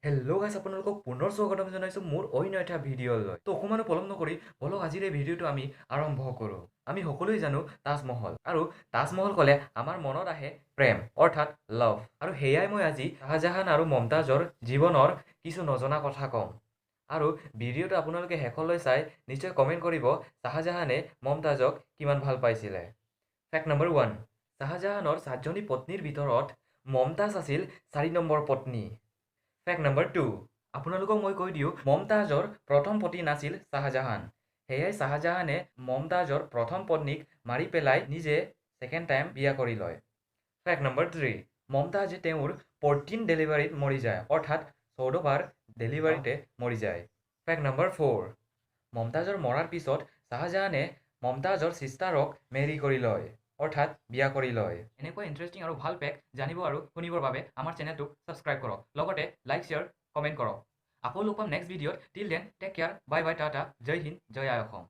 Hello' গাইছ আপোনালোকক পুনৰ স্বাগতম জনাইছোঁ মোৰ অন্য এটা ভিডিঅ'লৈ তো অকণমানো পলম নকৰি বলক আজিৰ এই ভিডিঅ'টো আমি আৰম্ভ কৰোঁ। আমি সকলোৱে জানো তাজমহল আৰু তাজমহল ক'লে আমাৰ মনত আহে প্ৰেম অৰ্থাৎ লাভ আৰু সেয়াই মই আজি শ্বাহজাহান আৰু মমতাজৰ জীৱনৰ কিছু নজনা কথা ক'ম আৰু ভিডিঅ'টো আপোনালোকে শেষলৈ চাই নিশ্চয় কমেণ্ট কৰিব শ্বাহজাহানে মমতাজক কিমান ভাল পাইছিলে। ফেক্ট নম্বৰ 1, শ্বাহজাহানৰ 7জনী পত্নীৰ ভিতৰত মমতাজ আছিল 4 নম্বৰ পত্নী। ফেক্ট নম্বৰ 2, আপোনালোকক মই কৈ দিওঁ মমতাজৰ প্ৰথম পতি নাছিল শ্বাহজাহান, সেয়াই শ্বাহজাহানে মমতাজৰ প্ৰথম পত্নীক মাৰি পেলাই নিজে ছেকেণ্ড টাইম বিয়া কৰি লয়। ফেক্ট নম্বৰ 3, মমতাজে তেওঁৰ 14 ডেলিভাৰীত মৰি যায় অৰ্থাৎ 14বাৰ ডেলিভাৰীতে মৰি যায়। ফেক্ট নম্বৰ 4, মমতাজৰ মৰাৰ পিছত শ্বাহজাহানে মমতাজৰ ছিষ্টাৰক মেৰি কৰি লয় অৰ্থাৎ বিয়া কৰি লয়। এনেকুৱা ইণ্টাৰেষ্টিং আৰু ভাল ফেক্ট জানিব আৰু শুনিবৰ বাবে আমাৰ চেনেলটোক ছাবস্ক্ৰাইব কৰক, লগতে লাইক শ্বেয়াৰ কমেণ্ট কৰক। আকৌ লগ পাম নেক্সট ভিডিঅ'ত। Till then take care, bye bye, tata, Jai Hind, Jai Aai Assam.